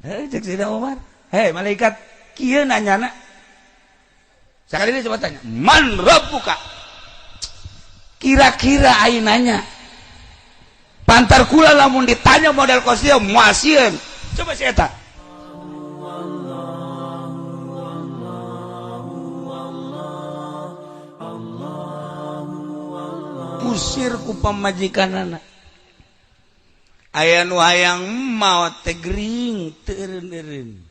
Cek Sayyidina Umar, hei malaikat, kieu nanyana. Sekali ini coba tanya, man rabbuka? Kira-kira aing nanya. Pantar kula lamun ditanya model kostum muasieun. Coba si eta. Usir ku pamajikanana. Aya nu hayang maot teh gering teu eureun-eureun.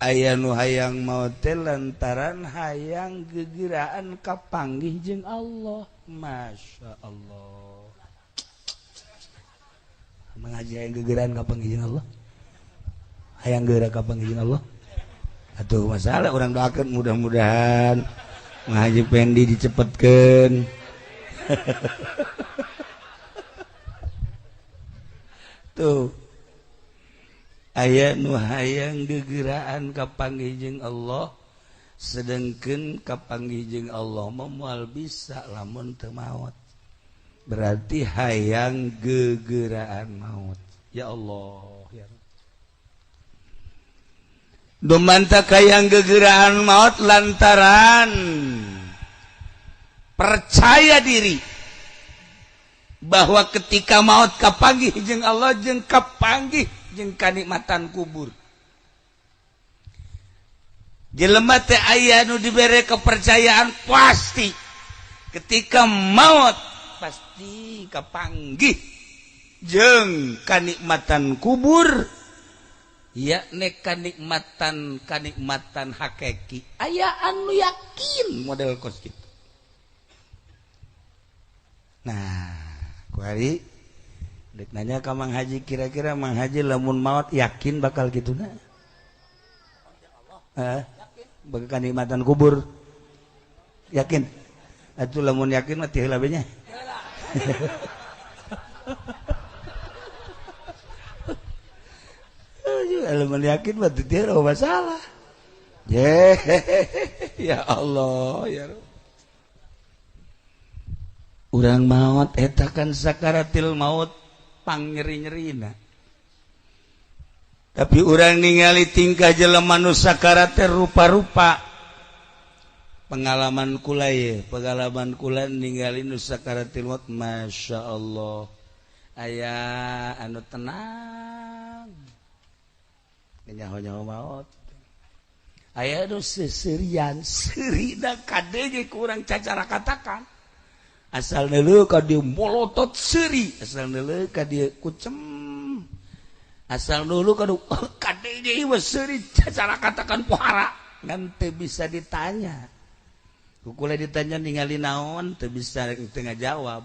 Aya nu hayang maot teh lantaran hayang gegeuraan kapanggih jeung Allah. Masya Allah. Mengaji hayang gegeuraan kapanggih jeung Allah. Hayang geura kapanggih jeung Allah. Atuh masalah urang doakeun mudah-mudahan ngaji Pendi dicepetkeun. Tuh aya nu hayang gegeuraan kapanggih jeung Allah sedengkeun kapanggih jeung Allah moal bisa lamun teu maot berarti hayang gegeuraan maot ya Allah ya dumanta hayang gegeuraan maot lantaran percaya diri bahwa ketika maut kapanggih jeung Allah jeung kapanggih jeung kanikmatan kubur. Jelema teh aya nu dibere kepercayaan pasti ketika maut pasti kapanggih jeung kanikmatan kubur yakni kanikmatan hakiki. Aya anu yakin model kos kitu. Nah, kuari dek nanya ka Mang Haji kira-kira Mang Haji lamun maot yakin bakal kituna? Yakin. Bagi kanikmatan kubur. Yakin. Atuh lamun yakin mah teu heula we nya. Lamun yakin mah teu ada masalah. Ya Allah, ya Rabb. Urang maut eta kan sakaratil maut pangnyeri-nyerina. Tapi urang ningali tingkah jelema nu sakarat teh rupa-rupa. Pengalaman kula ye, pengalaman kula ningali nu sakaratil maut masyaallah. Aya anu tenang. Nyaho-nyaho maut. Aya anu seserian, serina kadege ku urang cacara katakan. Asal neuleuh ka dieu molotot seuri, asal neuleuh ka dieu kucem, asal neuleuh ka dieu kadege ieu seuri cara katakan pohara ngan teu bisa ditanya. Kukula ditanya ningali naon teu bisa teu ngajawab.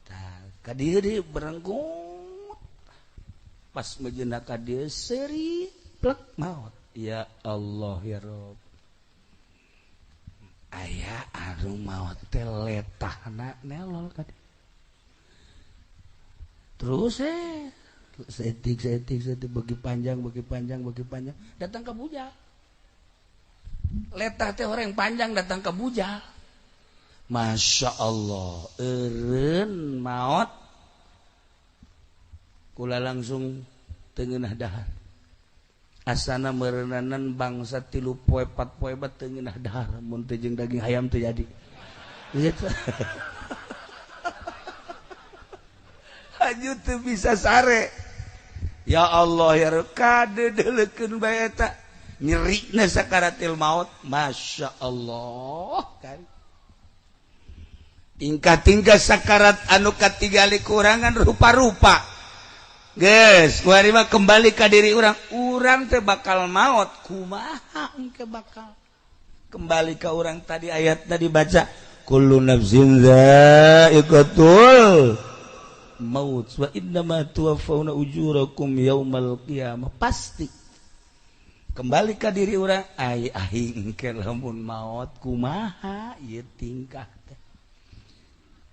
Tah ka dieu deui berenggut. Pas mejeuna ka dieu seuri plek maot. Ya Allah ya Rabb. Aya anu maot teh letahna nelol ka dieu. Terus setik bagi panjang datang ke bujal. Letah teh orang panjang datang ke bujal. Masya Allah, eureun maot kula langsung teu ngeunah dahar. Asana meureunanan bangsa 3 poe 4 poe bat teu ngeunah dahar mun teu jeung daging hayam teu jadi. Haju teu bisa sare. Ya Allah ya Rabb kadeudeuleukeun bae eta nyerina sakaratil maut. Masya Allah kan. Tingkah-tingkah sakarat anu katinggali kurangan rupa-rupa. Geus, kuari mah kembali ka diri urang. Urang teh bakal maot kumaha engke bakal. Kembali ka urang tadi ayat tadi baca kullu nafsin za'iqatul maut wa innama tuwaffawna ujurakum yaumal qiyamah. Pasti kembali ka diri urang aing engke lamun maot kumaha ieu tingkah teh.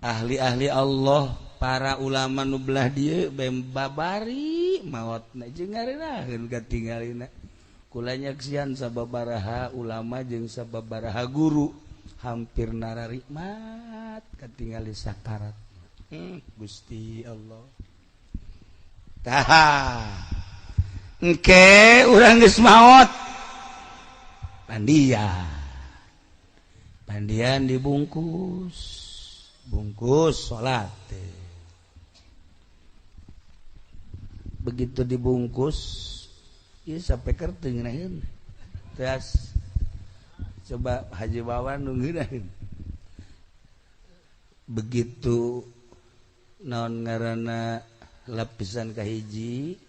Ahli-ahli Allah para ulama nu belah dieu babari maotna jeung ngarenaheun katinggalina. Kula nyaksian sababaraha ulama jeung sababaraha guru hampir nararikmat katingali sakarat. Gusti Allah. Tah. engke urang geus maot pandian dibungkus salat begitu dibungkus ieu sampai kerteng naeun terus coba Haji Wawan nungguin begitu naon ngaranna lapisan kahiji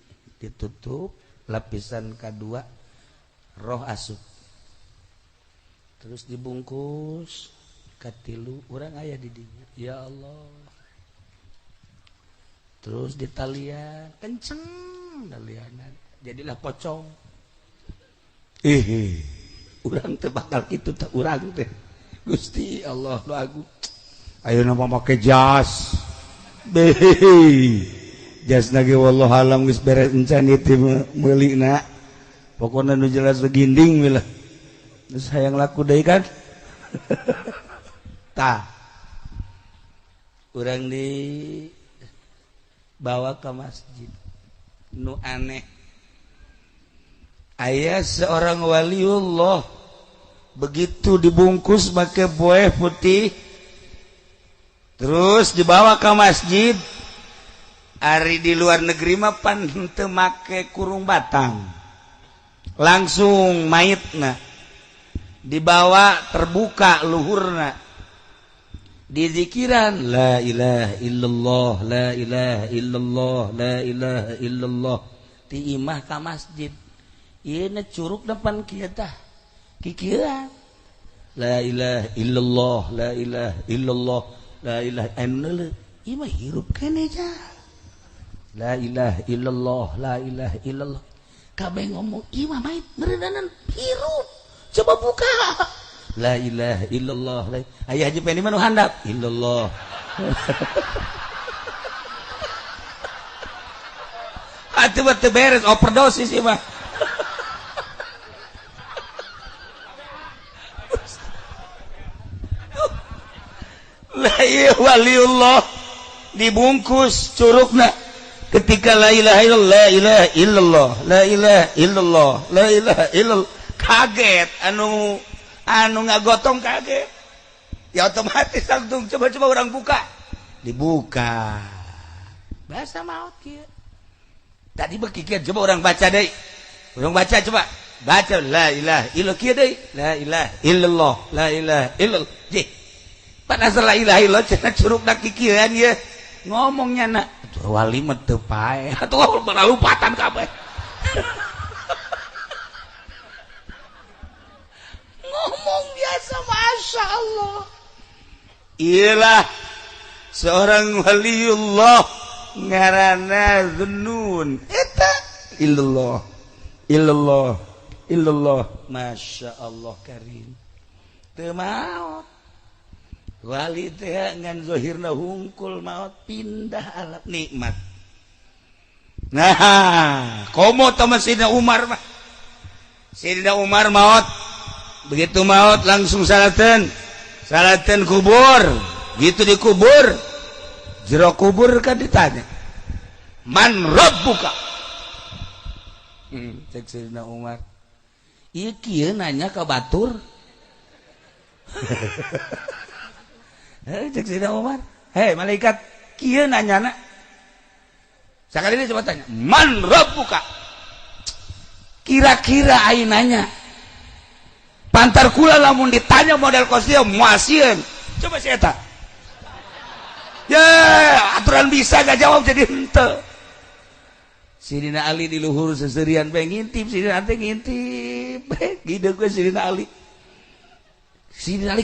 ditutup lapisan kedua roh asup terus dibungkus katilu urang aya di dieu ya Allah terus ditalian kenceng talianan jadilah pocong urang teu bakal kitu teh urang teh Gusti Allah nu agung ayeuna mah make jas jas lagi wallahu alam geus beres encan ieu meulina pokona nu jelas beginding we lah terus hayang laku deui kan tah urang dibawa ke masjid nu aneh aya seorang waliullah begitu dibungkus pakai buah putih terus dibawa ke masjid ari di luar negeri mah pan teu make kurung batang langsung maitna dibawa terbuka luhurna dizikiran la ilaha illallah la ilaha illallah la ilaha illallah ti imah ka masjid ieu na curug depan kieu tah kikieuan la ilaha illallah la ilaha illallah la ilaha illallah ieu mah hirup keneh ja la ilaha illallah la ilaha illallah kabeh ngomong ieu mah mait meureudanan hirup coba buka la ilaha illallah aya haji peni mah nu handap illallah atuh teu beres overdosis ieu mah la ieu waliullah dibungkus curugna ketika la ilaha illallah la ilaha illallah la ilaha illallah kaget anu ngagotong kaget ya otomatis langsung coba orang buka dibuka bahasa maot kieu tadi bekikieu coba orang baca deui orang baca coba baca la ilaha illallah kieu deui la ilaha illallah la ilaha illallah jih pada la ilaha illallah cenah curugna kikieuan ieu ngomongnya na wali mah teu pae atuh beralupatan kabeh ngomong biasa masya Allah ialah seorang waliullah ngaranna Zunnun eta illallah masya Allah karim teu maot wali teh ngan zahirna hungkul maot pindah alam nikmat nah komo teman Sayyidina Umar mah Sayyidina Umar maot begitu maut langsung salaten kubur gitu dikubur jero kubur kan ditanya man rabbuka cek Sayyidina Umar ieu kieu nanya ka batur cek Sayyidina Umar hei malaikat kieu nanyana sakali ini coba tanya man rabbuka kira-kira aing nanya pantar kula lamun ditanya model kostum muasieun coba si eta ya aturan bisa gak jawab jadi henteu Sidina Ali di luhur seserian bae ngintip Sidina teh ngintip gide gue Sidina Ali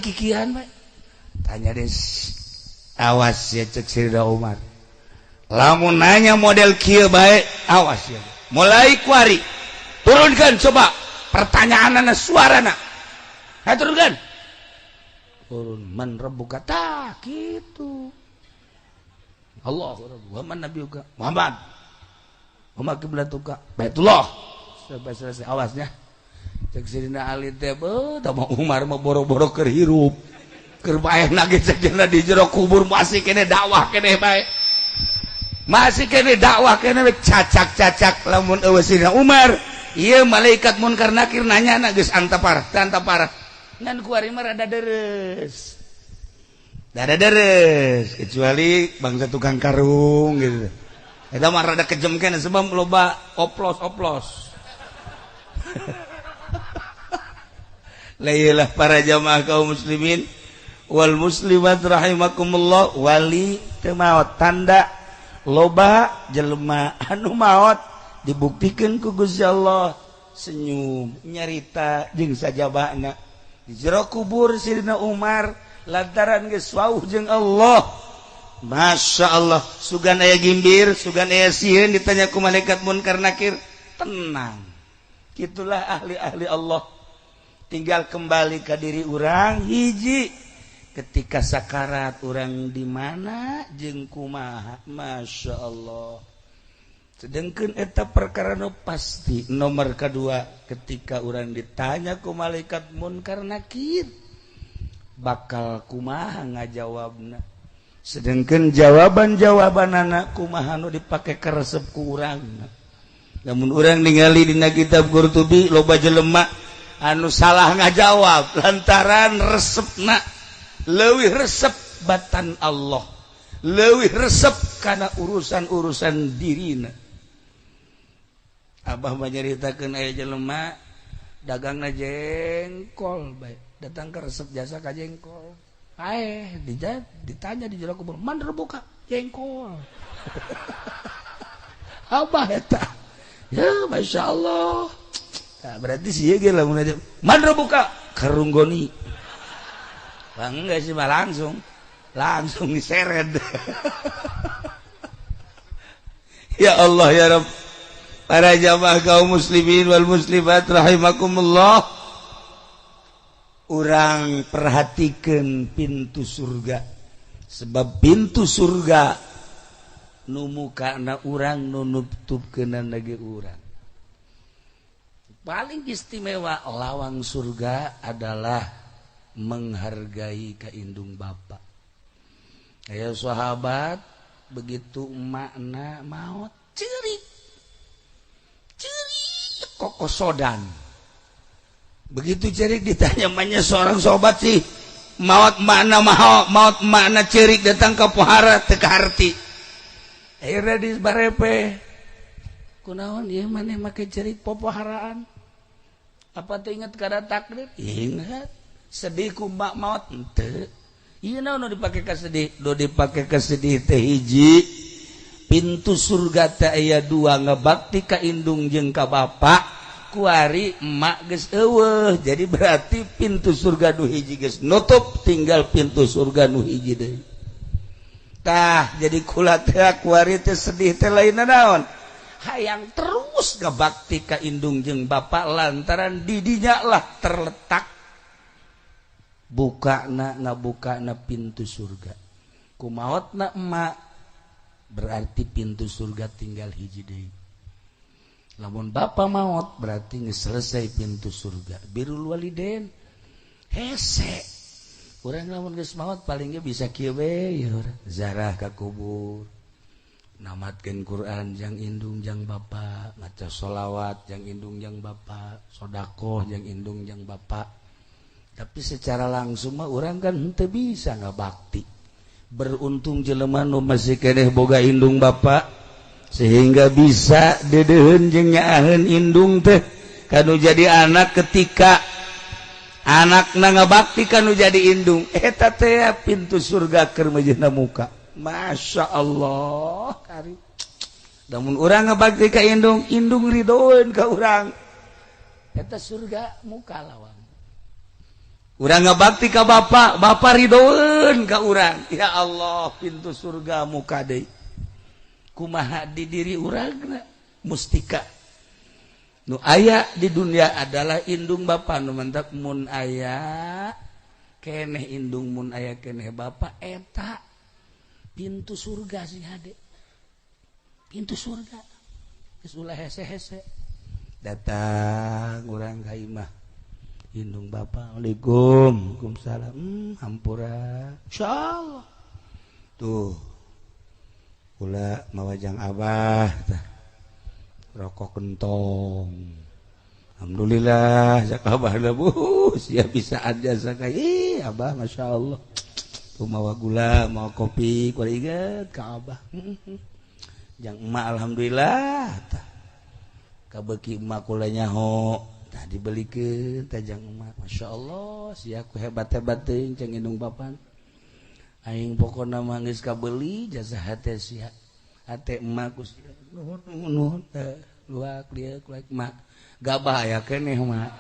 kikian bae tanya deh awas ya cek Sidina Umar lamun nanya model kieu bae awas ya mulai kuari turunkan coba pertanyaanana suarana turunkan turun man rabbuka tah gitu Allahu Akbar man nabiyuka Muhammad kiblatuka Baitullah selesai awasnya cek Sidina Ali teh tah Umar mah boro-boro keur hirup keur bae nage cek di jero kubur masih kene dakwah kene bae masih kene dakwah kene cacak-cacak lamun eueuh Sidina Umar ieu malaikat munkar nakir nanyana geus antapara ngan kuari mah rada deres kecuali bangsa tukang karung gitu eta mah rada kejem kene sebab loba oplos lailah para jamaah kaum muslimin wal muslimat rahimakumullah wali teu maot tanda loba jelema anu maot dibuktikan ku Gusti Allah senyum nyarita jeung sajabana di jero kubur Sidina Umar lantaran geus wauh jeung Allah. Masya Allah sugan aya gimbir sugan aya sieun ditanya ku malaikat munkar nakir tenang gitulah ahli-ahli Allah tinggal kembali ke diri urang hiji ketika sakarat urang di mana jeung kumaha. Masya Allah sedangkan eta perkara nu pasti nomor kedua ketika urang ditanya ku malaikat munkar nakir bakal kumaha ngajawabna sedangkan jawaban anak kumaha nu dipake karesep ku urang namun urang ningali dina kitab Qurtubi loba jelema anu salah ngajawab lantaran resepna leuwih resep batan Allah leuwih resep kana urusan dirina. Abah nyaritakeun aya jelema dagangna jengkol bae datang ke resep jasa ka jengkol ditanya di jero kubur man buka jengkol Abah eta ya Masya Allah nah, berarti sih ge lamun aja man buka karunggoni enggak sih mah langsung diseret ya Allah ya Rabb. Para jamaah kaum muslimin wal muslimat rahimakumullah urang perhatikeun pintu surga sebab pintu surga nu mukana urang nu nutupkeunana ge urang. Paling istimewa lawang surga adalah menghargai ka indung bapa. Aya sahabat begitu emakna maot ceurik kokosodan begitu cerik ditanya mana seorang sobat sih maut makna cerik datang ke pohara teka harti akhirnya disbarepe kunaon ieu maneh make cerik popoharaan apa teu inget kada takdir ingat sedih ku mak maut henteu ieu naon nu dipake ka sedih do dipake ka sedih teh hiji pintu surga teh aya dua ngabakti ka indung jeung ka bapa kuari emak geus eueuh jadi berarti pintu surga nu hiji geus nutup tinggal pintu surga nu hiji deui tah jadi kula teh kuari teh sedih teh lainna naon hayang terus ngabakti ka indung jeung bapa lantaran di dinya lah terletak ngabukana pintu surga kumaotna emak berarti pintu surga tinggal hiji deui. Lamun bapa maot berarti geus selesai pintu surga. Birrul walidain hese. Urang lamun geus maot paling ge bisa kieu we ya zarah ka kubur. Namatkeun Quran jang indung jang bapa, maca sholawat jang indung jang bapa, sedekah jang indung jang bapa. Tapi secara langsung mah urang kan henteu bisa ngabakti. Beruntung jelema nu masih keneh boga indung bapa sehingga bisa dedeuheun jeung nyaaheun indung teh kanu jadi anak ketika anakna ngabakti kanu jadi indung eta teh pintu surga keur mejehna muka. Masya Allah karim lamun urang ngabakti ka indung ridoeun ka urang eta surga muka lawang. Urang ngabakti ka bapa ridoeun ka urang. Ya Allah, pintu surga muka deui. Kumaha di diri urangna mustika. Nu aya di dunia adalah indung bapa nu mantap mun aya keneh indung mun aya keneh bapa eta pintu surga sih hade. Pintu surga. Geus ulah hese-hese. Datang urang ka imah indung bapa, Waalaikumsalam, hampura, insyaallah. Tuh, pula mawajang abah rokok kentong. Alhamdulillah sak abah bus ya bisa aja sakai abah masya Allah tuh mawa gula mawa kopi kudu inget ka abah jang emak alhamdulillah kabeuki emak kula nyaho tah dibelikeun teh jang emak masya Allah sia ku hebat-hebat teuing ceng indung papan aing pokona mah geus kabeli jasa hate sia hate emak ku sia nuhun luak dia kuek emak gabah aya keneh mak